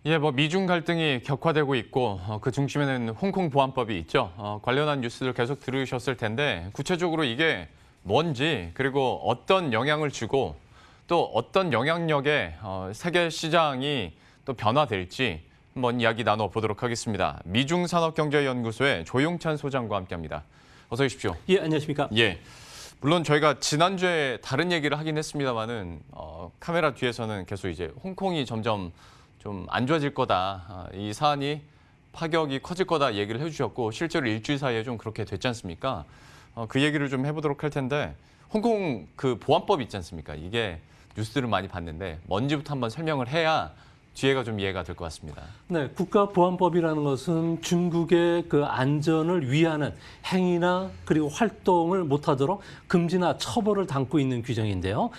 예, 미중 갈등이 격화되고 있고 그 중심에는 홍콩 보안법이 있죠. 관련한 뉴스들 계속 들으셨을 텐데 구체적으로 이게 뭔지 그리고 어떤 영향을 주고 또 어떤 영향력에 세계 시장이 또 변화될지 한번 이야기 나눠보도록 하겠습니다. 미중산업경제연구소의 조용찬 소장과 함께합니다. 어서 오십시오. 예, 안녕하십니까? 예. 물론 저희가 지난주에 다른 얘기를 하긴 했습니다만은 카메라 뒤에서는 계속 이제 홍콩이 점점 좀 안 좋아질 거다. 이 사안이 파격이 커질 거다 얘기를 해주셨고 실제로 일주일 사이에 좀 그렇게 됐지 않습니까? 그 얘기를 좀 해보도록 할 텐데 홍콩 그 보안법 있지 않습니까? 이게 뉴스들을 많이 봤는데 뭔지부터 한번 설명을 해야 뒤에가 좀 이해가 될 것 같습니다. 네, 국가보안법이라는 것은 중국의 그 안전을 위하는 행위나 그리고 활동을 못하도록 금지나 처벌을 담고 있는 규정인데요.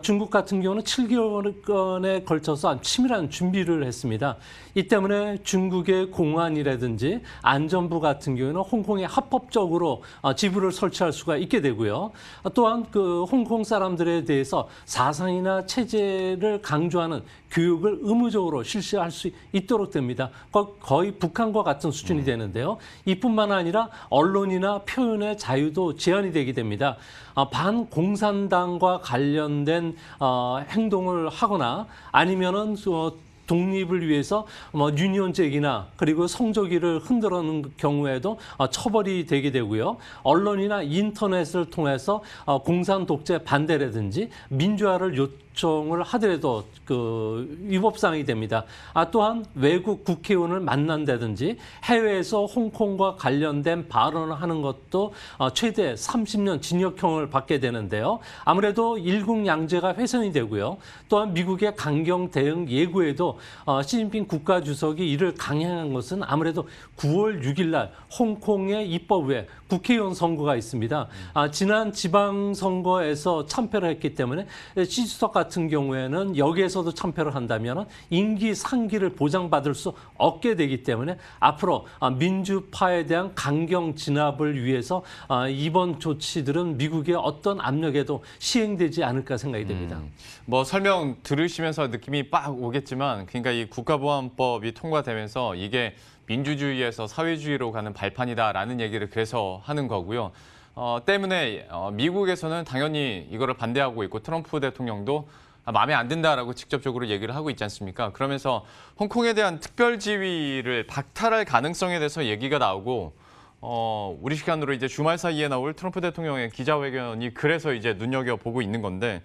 중국 같은 경우는 7개월간에 걸쳐서 치밀한 준비를 했습니다. 이 때문에 중국의 공안이라든지 안전부 같은 경우는 홍콩에 합법적으로 지부를 설치할 수가 있게 되고요. 또한 그 홍콩 사람들에 대해서 사상이나 체제를 강조하는 교육을 의무적으로 실시할 수 있도록 됩니다. 거의 북한과 같은 수준이 되는데요. 이뿐만 아니라 언론이나 표현의 자유도 제한이 되게 됩니다. 반공산당과 관련된 행동을 하거나 아니면은 독립을 위해서 유년잭이나 그리고 성조기를 흔들어놓는 경우에도 처벌이 되게 되고요. 언론이나 인터넷을 통해서 공산 독재 반대라든지 민주화를 요청을 하더라도 그 위법사항이 됩니다. 또한 외국 국회의원을 만난다든지 해외에서 홍콩과 관련된 발언을 하는 것도 최대 30년 징역형을 받게 되는데요. 아무래도 일국양제가 훼손이 되고요. 또한 미국의 강경 대응 예고에도 시진핑 국가주석이 이를 강행한 것은 아무래도 9월 6일 날 홍콩의 입법부에 국회의원 선거가 있습니다. 지난 지방선거에서 참패를 했기 때문에 시 주석 같은 경우에는 여기에서도 참패를 한다면 임기 상기를 보장받을 수 없게 되기 때문에 앞으로 민주파에 대한 강경 진압을 위해서 이번 조치들은 미국의 어떤 압력에도 시행되지 않을까 생각이 됩니다. 설명 들으시면서 느낌이 빡 오겠지만 그러니까 이 국가보안법이 통과되면서 이게 민주주의에서 사회주의로 가는 발판이다라는 얘기를 그래서 하는 거고요. 때문에 미국에서는 당연히 이거를 반대하고 있고 트럼프 대통령도 마음에 안 든다라고 직접적으로 얘기를 하고 있지 않습니까? 그러면서 홍콩에 대한 특별 지위를 박탈할 가능성에 대해서 얘기가 나오고 우리 시간으로 이제 주말 사이에 나올 트럼프 대통령의 기자회견이 그래서 이제 눈여겨보고 있는 건데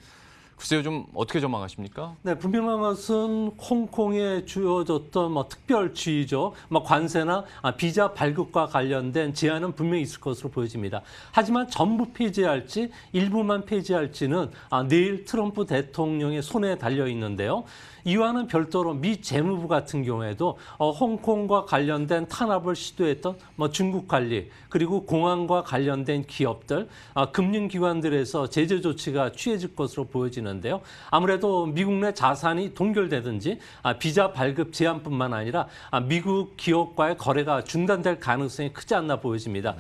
글쎄요, 좀 어떻게 전망하십니까? 네, 분명한 것은 홍콩에 주어졌던 특별 지위죠. 관세나 비자 발급과 관련된 제한은 분명히 있을 것으로 보여집니다. 하지만 전부 폐지할지 일부만 폐지할지는 내일 트럼프 대통령의 손에 달려 있는데요. 이와는 별도로 미 재무부 같은 경우에도 홍콩과 관련된 탄압을 시도했던 중국 관리 그리고 공안과 관련된 기업들, 금융기관들에서 제재 조치가 취해질 것으로 보여지는데요. 아무래도 미국 내 자산이 동결되든지 비자 발급 제한뿐만 아니라 미국 기업과의 거래가 중단될 가능성이 크지 않나 보여집니다.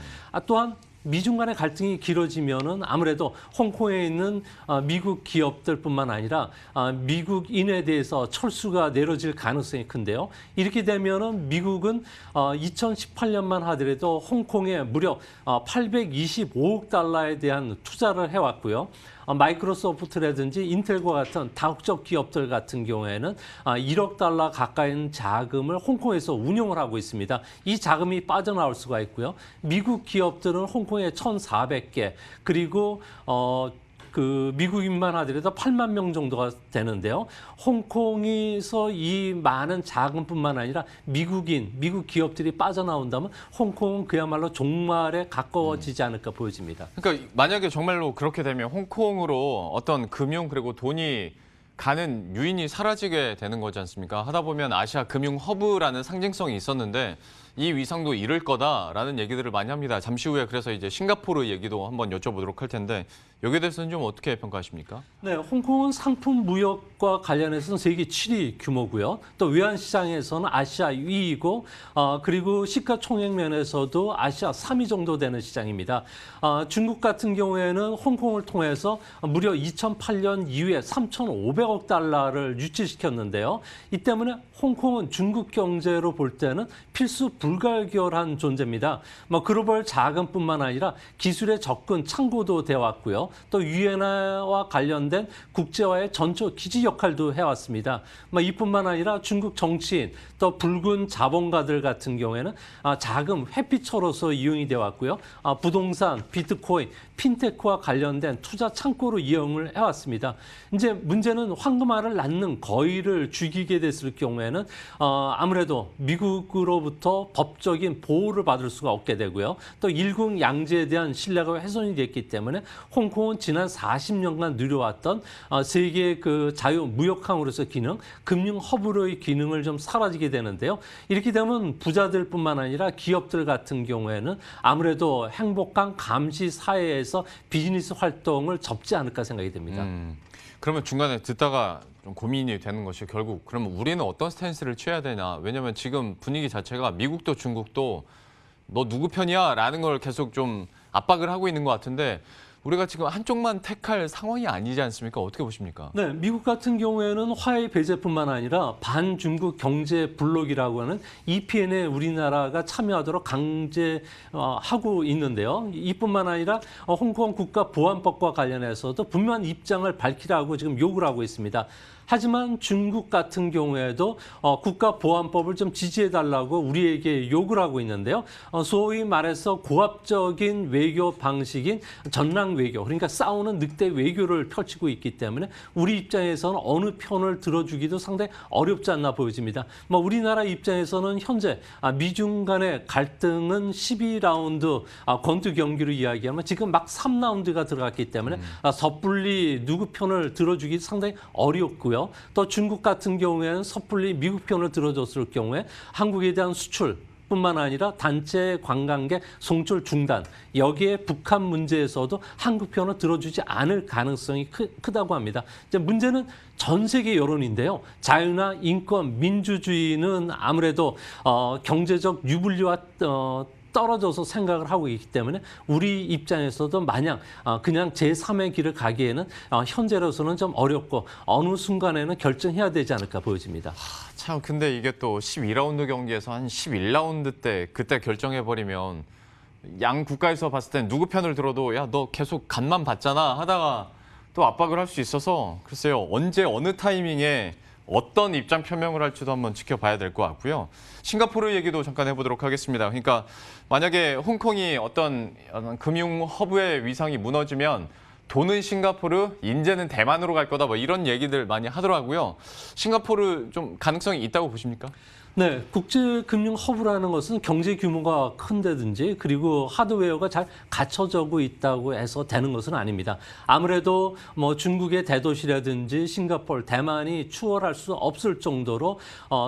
또한 미중 간의 갈등이 길어지면은 아무래도 홍콩에 있는 미국 기업들뿐만 아니라 미국인에 대해서 철수가 내려질 가능성이 큰데요. 이렇게 되면은 미국은 2018년만 하더라도 홍콩에 무려 825억 달러에 대한 투자를 해왔고요. 마이크로소프트라든지 인텔과 같은 다국적 기업들 같은 경우에는 1억 달러 가까이 자금을 홍콩에서 운용을 하고 있습니다. 이 자금이 빠져나올 수가 있고요. 미국 기업들은 홍콩에 1,400개 그리고 그 미국인만 하더라도 8만 명 정도가 되는데요. 홍콩에서 이 많은 자금뿐만 아니라 미국 기업들이 빠져나온다면 홍콩은 그야말로 종말에 가까워지지 않을까 보여집니다. 그러니까 만약에 정말로 그렇게 되면 홍콩으로 어떤 금융 그리고 돈이 가는 유인이 사라지게 되는 거지 않습니까? 하다 보면 아시아 금융 허브라는 상징성이 있었는데 이 위상도 잃을 거다라는 얘기들을 많이 합니다. 잠시 후에 그래서 이제 싱가포르 얘기도 한번 여쭤보도록 할 텐데 여기에 대해서는 좀 어떻게 평가하십니까? 네, 홍콩은 상품 무역과 관련해서는 세계 7위 규모고요. 또 외환 시장에서는 아시아 2위이고 그리고 시가총액 면에서도 아시아 3위 정도 되는 시장입니다. 중국 같은 경우에는 홍콩을 통해서 무려 2008년 이후에 3,500억 달러를 유치시켰는데요. 이 때문에 홍콩은 중국 경제로 볼 때는 필수 불가결한 존재입니다. 글로벌 자금뿐만 아니라 기술의 접근 창구도 되어왔고요. 또 유엔화와 관련된 국제화의 전초 기지 역할도 해왔습니다. 이뿐만 아니라 중국 정치인 또 붉은 자본가들 같은 경우에는 자금 회피처로서 이용이 되어왔고요. 부동산, 비트코인, 핀테크와 관련된 투자 창고로 이용을 해왔습니다. 이제 문제는 황금알을 낳는 거위를 죽이게 됐을 경우에는 아무래도 미국으로부터 법적인 보호를 받을 수가 없게 되고요. 또 일국 양제에 대한 신뢰가 훼손이 됐기 때문에 홍콩은 지난 40년간 누려왔던 세계 그 자유무역항으로서 기능, 금융 허브로의 기능을 좀 사라지게 되는데요. 이렇게 되면 부자들뿐만 아니라 기업들 같은 경우에는 아무래도 행복한 감시 사회에서 비즈니스 활동을 접지 않을까 생각이 됩니다. 그러면 중간에 듣다가 좀 고민이 되는 것이 결국 그러면 우리는 어떤 스탠스를 취해야 되나? 왜냐하면 지금 분위기 자체가 미국도 중국도 너 누구 편이야? 라는 걸 계속 좀 압박을 하고 있는 것 같은데 우리가 지금 한쪽만 택할 상황이 아니지 않습니까? 어떻게 보십니까? 네, 미국 같은 경우에는 화해 배제뿐만 아니라 반중국 경제 블록이라고 하는 EPN에 우리나라가 참여하도록 강제하고 있는데요. 이뿐만 아니라 홍콩 국가보안법과 관련해서도 분명한 입장을 밝히라고 지금 요구를 하고 있습니다. 하지만 중국 같은 경우에도 국가보안법을 좀 지지해달라고 우리에게 요구를 하고 있는데요. 소위 말해서 고압적인 외교 방식인 전랑 외교, 그러니까 싸우는 늑대 외교를 펼치고 있기 때문에 우리 입장에서는 어느 편을 들어주기도 상당히 어렵지 않나 보여집니다. 우리나라 입장에서는 현재 미중 간의 갈등은 12라운드 권투 경기로 이야기하면 지금 막 3라운드가 들어갔기 때문에 섣불리 누구 편을 들어주기 상당히 어렵고요. 또 중국 같은 경우에는 섣불리 미국 편을 들어줬을 경우에 한국에 대한 수출 뿐만 아니라 단체 관광객 송출 중단, 여기에 북한 문제에서도 한국 편을 들어주지 않을 가능성이 크다고 합니다. 이제 문제는 전 세계 여론인데요. 자유나 인권, 민주주의는 아무래도 경제적 유불리와 떨어져서 생각을 하고 있기 때문에 우리 입장에서도 마냥 그냥 제3의 길을 가기에는 현재로서는 좀 어렵고 어느 순간에는 결정해야 되지 않을까 보여집니다. 참 근데 이게 또 12라운드 경기에서 한 11라운드 때 그때 결정해버리면 양 국가에서 봤을 땐 누구 편을 들어도 야, 너 계속 간만 봤잖아 하다가 또 압박을 할 수 있어서 글쎄요. 언제 어느 타이밍에 어떤 입장 표명을 할지도 한번 지켜봐야 될 것 같고요. 싱가포르 얘기도 잠깐 해보도록 하겠습니다. 그러니까 만약에 홍콩이 어떤 금융 허브의 위상이 무너지면 돈은 싱가포르, 인재는 대만으로 갈 거다 뭐 이런 얘기들 많이 하더라고요. 싱가포르 좀 가능성이 있다고 보십니까? 네, 국제금융 허브라는 것은 경제 규모가 큰데든지 그리고 하드웨어가 잘 갖춰지고 있다고 해서 되는 것은 아닙니다. 아무래도 중국의 대도시라든지 싱가포르, 대만이 추월할 수 없을 정도로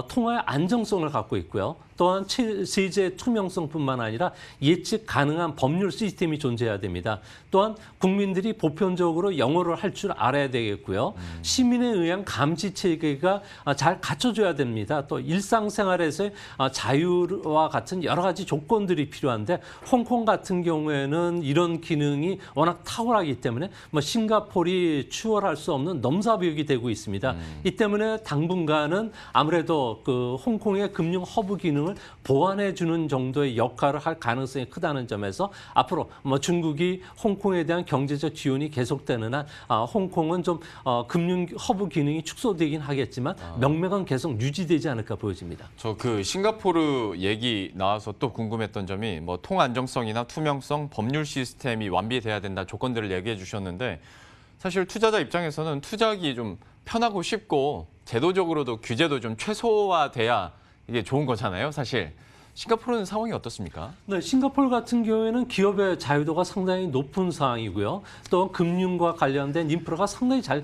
통화의 안정성을 갖고 있고요. 또한 세제 투명성뿐만 아니라 예측 가능한 법률 시스템이 존재해야 됩니다. 또한 국민들이 보편적으로 영어를 할 줄 알아야 되겠고요. 시민에 의한 감시 체계가 잘 갖춰져야 됩니다. 또 일상생활에서의 자유와 같은 여러 가지 조건들이 필요한데 홍콩 같은 경우에는 이런 기능이 워낙 탁월하기 때문에 싱가포르이 추월할 수 없는 넘사벽이 되고 있습니다. 이 때문에 당분간은 아무래도 그 홍콩의 금융 허브 기능을 보완해주는 정도의 역할을 할 가능성이 크다는 점에서 앞으로 중국이 홍콩에 대한 경제적 지원이 계속되는 한 홍콩은 좀 금융 허브 기능이 축소되긴 하겠지만 명맥은 계속 유지되지 않을까 보여집니다. 저 그 싱가포르 얘기 나와서 또 궁금했던 점이 통안정성이나 투명성, 법률 시스템이 완비돼야 된다 조건들을 얘기해 주셨는데 사실 투자자 입장에서는 투자하기 좀 편하고 쉽고 제도적으로도 규제도 좀 최소화돼야 이게 좋은 거잖아요, 사실. 싱가포르는 상황이 어떻습니까? 네, 싱가포르 같은 경우에는 기업의 자유도가 상당히 높은 상황이고요. 또 금융과 관련된 인프라가 상당히 잘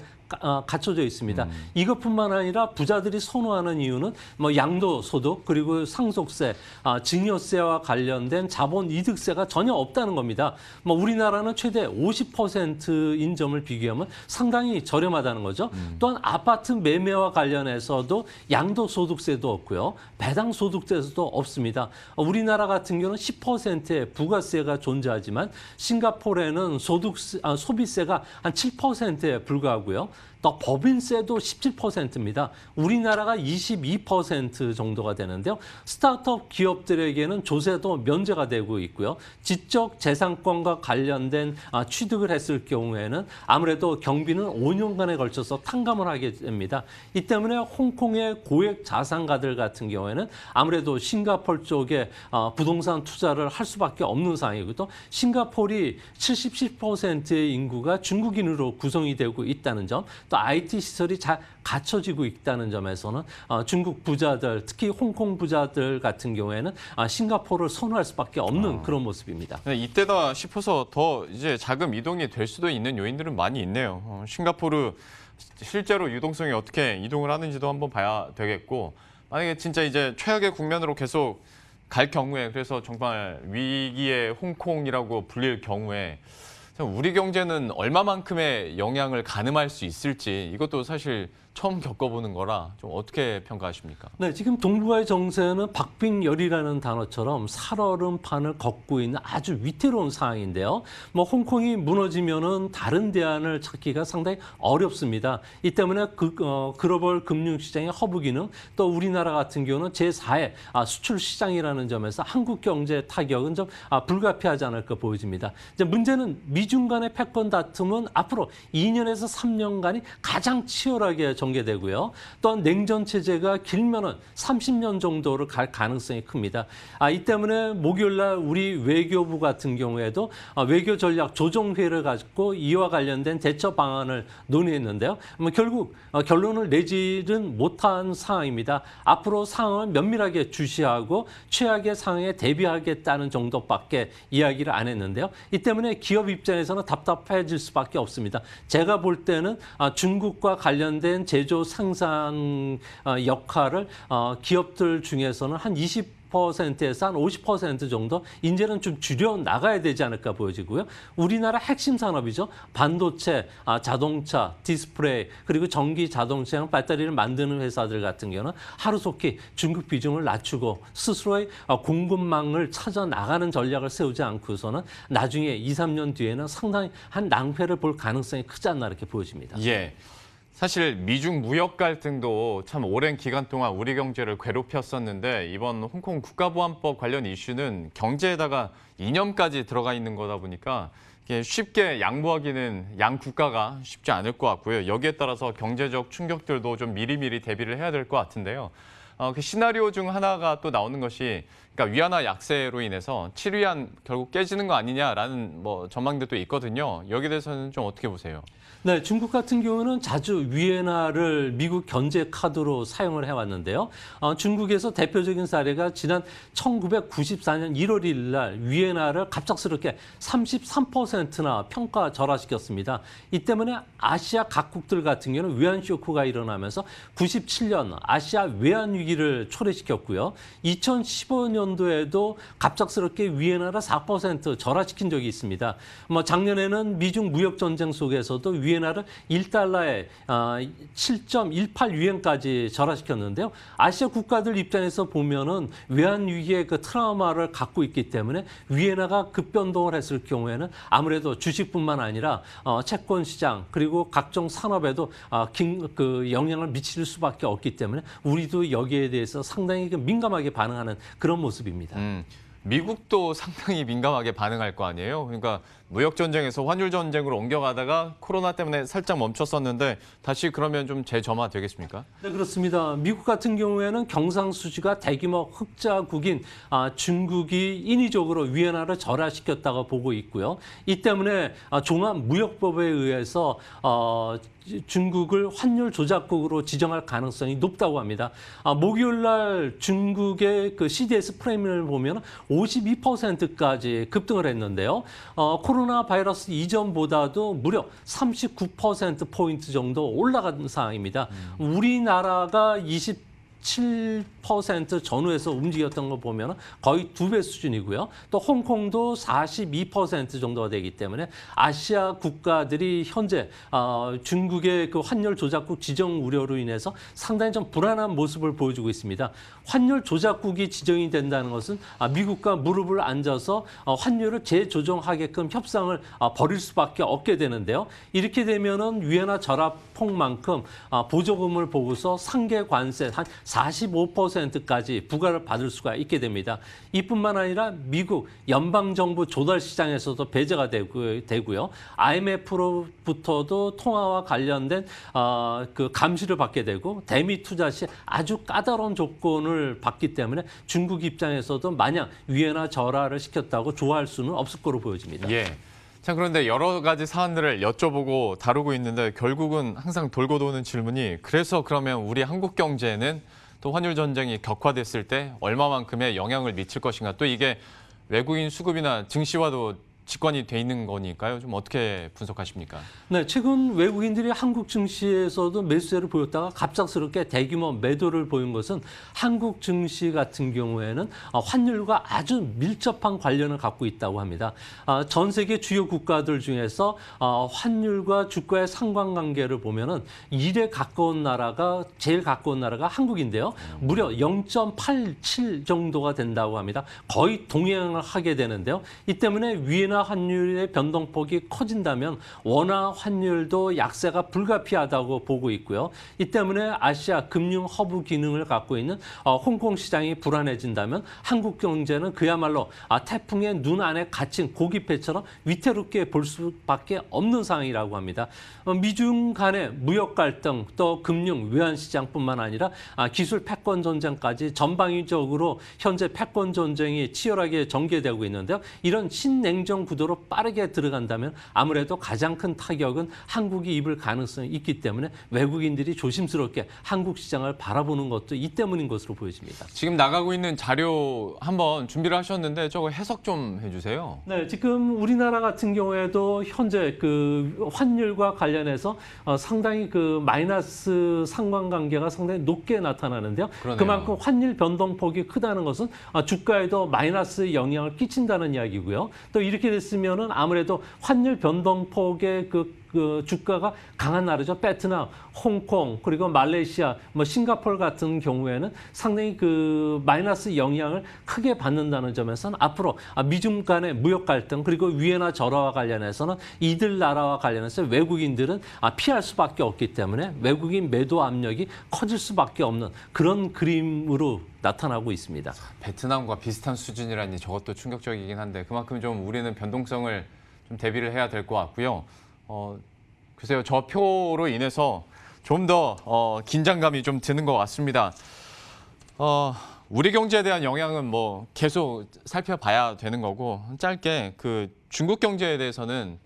갖춰져 있습니다. 이것뿐만 아니라 부자들이 선호하는 이유는 뭐 양도소득 그리고 상속세, 증여세와 관련된 자본이득세가 전혀 없다는 겁니다. 뭐 우리나라는 최대 50%인 점을 비교하면 상당히 저렴하다는 거죠. 또한 아파트 매매와 관련해서도 양도소득세도 없고요. 배당소득세도 없습니다. 우리나라 같은 경우는 10%의 부가세가 존재하지만 싱가포르에는 소비세가 한 7%에 불과하고요. 또 법인세도 17%입니다. 우리나라가 22% 정도가 되는데요. 스타트업 기업들에게는 조세도 면제가 되고 있고요. 지적 재산권과 관련된 취득을 했을 경우에는 아무래도 경비는 5년간에 걸쳐서 탕감을 하게 됩니다. 이 때문에 홍콩의 고액 자산가들 같은 경우에는 아무래도 싱가포르 쪽에 부동산 투자를 할 수밖에 없는 상황이고 또 싱가포르이 77%의 인구가 중국인으로 구성이 되고 있다는 점, 또 IT 시설이 잘 갖춰지고 있다는 점에서는 중국 부자들, 특히 홍콩 부자들 같은 경우에는 싱가포르를 선호할 수밖에 없는 그런 모습입니다. 네, 이때다 싶어서 더 이제 자금 이동이 될 수도 있는 요인들은 많이 있네요. 싱가포르 실제로 유동성이 어떻게 이동을 하는지도 한번 봐야 되겠고, 만약에 진짜 이제 최악의 국면으로 계속 갈 경우에, 그래서 정말 위기의 홍콩이라고 불릴 경우에 우리 경제는 얼마만큼의 영향을 가늠할 수 있을지, 이것도 사실 처음 겪어보는 거라 좀 어떻게 평가하십니까? 네, 지금 동북아의 정세는 박빙열이라는 단어처럼 살얼음판을 걷고 있는 아주 위태로운 상황인데요. 뭐 홍콩이 무너지면은 다른 대안을 찾기가 상당히 어렵습니다. 이 때문에 글로벌 금융시장의 허브 기능, 또 우리나라 같은 경우는 제4의 수출 시장이라는 점에서 한국 경제 타격은 좀 불가피하지 않을까 보여집니다. 이제 문제는 미중 간의 패권 다툼은 앞으로 2년에서 3년간이 가장 치열하게 전개되고요. 또한 냉전 체제가 길면은 30년 정도를 갈 가능성이 큽니다. 이 때문에 목요일 날 우리 외교부 같은 경우에도 외교 전략 조정회를 가지고 이와 관련된 대처 방안을 논의했는데요. 결국 결론을 내지는 못한 상황입니다. 앞으로 상황을 면밀하게 주시하고 최악의 상황에 대비하겠다는 정도밖에 이야기를 안 했는데요. 이 때문에 기업 입장에서는 답답해질 수밖에 없습니다. 제가 볼 때는 중국과 관련된 제조 생산 역할을 기업들 중에서는 한 20%에서 한 50% 정도 이제는 좀 줄여 나가야 되지 않을까 보여지고요. 우리나라 핵심 산업이죠. 반도체, 자동차, 디스플레이, 그리고 전기 자동차랑 배터리를 만드는 회사들 같은 경우는 하루속히 중국 비중을 낮추고 스스로의 공급망을 찾아 나가는 전략을 세우지 않고서는 나중에 2, 3년 뒤에는 상당히 한 낭패를 볼 가능성이 크지 않나 이렇게 보여집니다. 예. 사실 미중 무역 갈등도 참 오랜 기간 동안 우리 경제를 괴롭혔었는데, 이번 홍콩 국가보안법 관련 이슈는 경제에다가 이념까지 들어가 있는 거다 보니까 이게 쉽게 양보하기는 양 국가가 쉽지 않을 것 같고요. 여기에 따라서 경제적 충격들도 좀 미리미리 대비를 해야 될 것 같은데요. 그 시나리오 중 하나가 또 나오는 것이, 그러니까 위안화 약세로 인해서 7위안 결국 깨지는 거 아니냐라는 뭐 전망들도 있거든요. 여기에 대해서는 좀 어떻게 보세요? 네, 중국 같은 경우는 자주 위엔화를 미국 견제 카드로 사용을 해왔는데요. 중국에서 대표적인 사례가 지난 1994년 1월 1일 날 위엔화를 갑작스럽게 33%나 평가 절하시켰습니다. 이 때문에 아시아 각국들 같은 경우는 외환 쇼크가 일어나면서 97년 아시아 외환 위기를 초래시켰고요. 2015년도에도 갑작스럽게 위엔화를 4% 절하시킨 적이 있습니다. 뭐 작년에는 미중 무역 전쟁 속에서도 위엔화를 1달러에 7.18위엔까지 절하시켰는데요. 아시아 국가들 입장에서 보면은 외환 위기의 그 트라우마를 갖고 있기 때문에 위엔화가 급변동을 했을 경우에는 아무래도 주식뿐만 아니라 채권 시장 그리고 각종 산업에도 그 영향을 미칠 수밖에 없기 때문에 우리도 여기에 대해서 상당히 민감하게 반응하는 그런 모습입니다. 미국도 상당히 민감하게 반응할 거 아니에요. 그러니까 무역 전쟁에서 환율 전쟁으로 옮겨가다가 코로나 때문에 살짝 멈췄었는데 다시 그러면 좀 재점화 되겠습니까? 네, 그렇습니다. 미국 같은 경우에는 경상수지가 대규모 흑자국인 중국이 인위적으로 위엔화를 절하시켰다고 보고 있고요. 이 때문에 종합무역법에 의해서 중국을 환율 조작국으로 지정할 가능성이 높다고 합니다. 목요일 날 중국의 그 CDS 프레임을 보면 52%까지 급등을 했는데요. 코로나 코로나 바이러스 이전보다도 무려 39%포인트 정도 올라간 상황입니다. 우리나라가 27% 전후에서 움직였던 거 보면 거의 2배 수준이고요. 또 홍콩도 42% 정도가 되기 때문에 아시아 국가들이 현재 중국의 그 환율 조작국 지정 우려로 인해서 상당히 좀 불안한 모습을 보여주고 있습니다. 환율 조작국이 지정이 된다는 것은 미국과 무릎을 앉아서 환율을 재조정하게끔 협상을 벌일 수밖에 없게 되는데요. 이렇게 되면은 위안화 절하폭만큼 보조금을 보고서 상계 관세 한 45%까지 부과를 받을 수가 있게 됩니다. 이뿐만 아니라 미국 연방정부 조달 시장에서도 배제가 되고요. IMF로부터도 통화와 관련된 그 감시를 받게 되고 대미 투자 시 아주 까다로운 조건을 받기 때문에 중국 입장에서도 마냥 위안화 절하를 시켰다고 좋아할 수는 없을 거로 보여집니다. 예. 자, 그런데 여러 가지 사안들을 여쭤보고 다루고 있는데 결국은 항상 돌고 도는 질문이 그래서 그러면 우리 한국 경제는 또 환율 전쟁이 격화됐을 때 얼마만큼의 영향을 미칠 것인가. 또 이게 외국인 수급이나 증시와도 직관이 돼 있는 거니까요. 좀 어떻게 분석하십니까? 네, 최근 외국인들이 한국 증시에서도 매수세를 보였다가 갑작스럽게 대규모 매도를 보인 것은 한국 증시 같은 경우에는 환율과 아주 밀접한 관련을 갖고 있다고 합니다. 전 세계 주요 국가들 중에서 환율과 주가의 상관관계를 보면은 1에 가까운 나라가 제일 가까운 나라가 한국인데요. 무려 0.87 정도가 된다고 합니다. 거의 동행을 하게 되는데요. 이 때문에 위안화 환율의 변동폭이 커진다면 원화 환율도 약세가 불가피하다고 보고 있고요. 이 때문에 아시아 금융 허브 기능을 갖고 있는 홍콩 시장이 불안해진다면 한국 경제는 그야말로 태풍의 눈 안에 갇힌 고기패처럼 위태롭게 볼 수밖에 없는 상황이라고 합니다. 미중 간의 무역 갈등, 또 금융 외환 시장뿐만 아니라 기술 패권 전쟁까지 전방위적으로 현재 패권 전쟁이 치열하게 전개되고 있는데요. 이런 신냉전 구도로 빠르게 들어간다면 아무래도 가장 큰 타격은 한국이 입을 가능성이 있기 때문에 외국인들이 조심스럽게 한국 시장을 바라보는 것도 이 때문인 것으로 보여집니다. 지금 나가고 있는 자료 한번 준비를 하셨는데 저거 해석 좀 해주세요. 네, 지금 우리나라 같은 경우에도 현재 그 환율과 관련해서 상당히 그 마이너스 상관관계가 상당히 높게 나타나는데요. 그러네요. 그만큼 환율 변동폭이 크다는 것은 주가에도 마이너스 영향을 끼친다는 이야기고요. 또 이렇게 됐으면은 아무래도 환율 변동폭의 그 주가가 강한 나라죠. 베트남, 홍콩, 그리고 말레이시아, 싱가포르 같은 경우에는 상당히 그 마이너스 영향을 크게 받는다는 점에서는 앞으로 미중 간의 무역 갈등 그리고 위안화 절하와 관련해서는 이들 나라와 관련해서 외국인들은 피할 수밖에 없기 때문에 외국인 매도 압력이 커질 수밖에 없는 그런 그림으로 나타나고 있습니다. 베트남과 비슷한 수준이라니 저것도 충격적이긴 한데 그만큼 좀 우리는 변동성을 좀 대비를 해야 될 것 같고요. 글쎄요, 저 표로 인해서 좀 더 긴장감이 좀 드는 것 같습니다. 우리 경제에 대한 영향은 뭐 계속 살펴봐야 되는 거고 짧게 그 중국 경제에 대해서는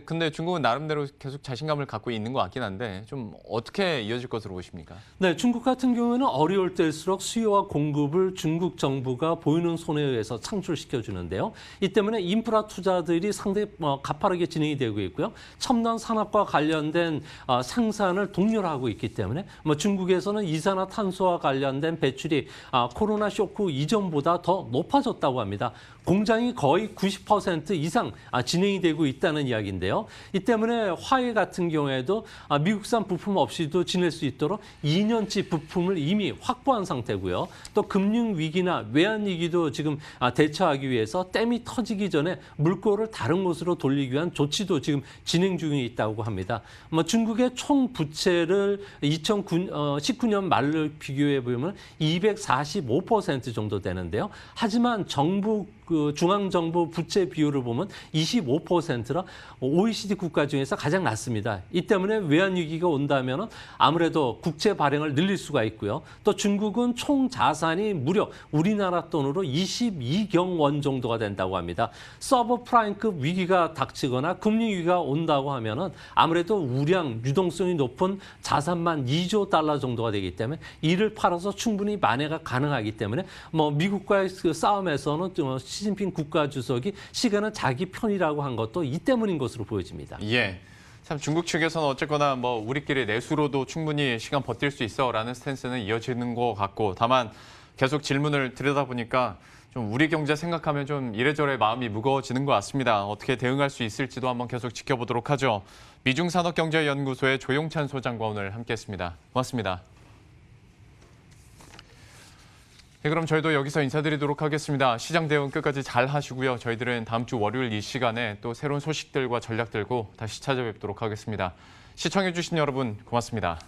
근데 중국은 나름대로 계속 자신감을 갖고 있는 것 같긴 한데 좀 어떻게 이어질 것으로 보십니까? 네, 중국 같은 경우에는 어려울 때일수록 수요와 공급을 중국 정부가 보이는 손에 의해서 창출시켜 주는데요. 이 때문에 인프라 투자들이 상당히 가파르게 진행이 되고 있고요. 첨단 산업과 관련된 생산을 독려하고 있기 때문에 중국에서는 이산화탄소와 관련된 배출이 코로나 쇼크 이전보다 더 높아졌다고 합니다. 공장이 거의 90% 이상 진행이 되고 있다는 이야기인데요. 이 때문에 화해 같은 경우에도 미국산 부품 없이도 지낼 수 있도록 2년치 부품을 이미 확보한 상태고요. 또 금융 위기나 외환 위기도 지금 대처하기 위해서 댐이 터지기 전에 물꼬를 다른 곳으로 돌리기 위한 조치도 지금 진행 중에 있다고 합니다. 중국의 총 부채를 2019년 말로 비교해 보면 245% 정도 되는데요. 하지만 정부 그 중앙정부 부채 비율을 보면 25%라 OECD 국가 중에서 가장 낮습니다. 이 때문에 외환 위기가 온다면 아무래도 국채 발행을 늘릴 수가 있고요. 또 중국은 총 자산이 무려 우리나라 돈으로 22경 원 정도가 된다고 합니다. 서브프라임급 위기가 닥치거나 금리 위기가 온다고 하면은 아무래도 우량 유동성이 높은 자산만 2조 달러 정도가 되기 때문에 이를 팔아서 충분히 만회가 가능하기 때문에 뭐 미국과의 그 싸움에서는 시진핑 국가 주석이 시간은 자기 편이라고 한 것도 이 때문인 것으로 보여집니다. 예. 참 중국 측에서는 어쨌거나 뭐 우리끼리 내수로도 충분히 시간 버틸 수 있어라는 스탠스는 이어지는 것 같고, 다만 계속 질문을 드리다 보니까 좀 우리 경제 생각하면 좀 이래저래 마음이 무거워지는 것 같습니다. 어떻게 대응할 수 있을지도 한번 계속 지켜보도록 하죠. 미중산업경제연구소의 조용찬 소장과 오늘 함께했습니다. 고맙습니다. 네, 그럼 저희도 여기서 인사드리도록 하겠습니다. 시장 대응 끝까지 잘 하시고요. 저희들은 다음 주 월요일 이 시간에 또 새로운 소식들과 전략 들고 다시 찾아뵙도록 하겠습니다. 시청해주신 여러분 고맙습니다.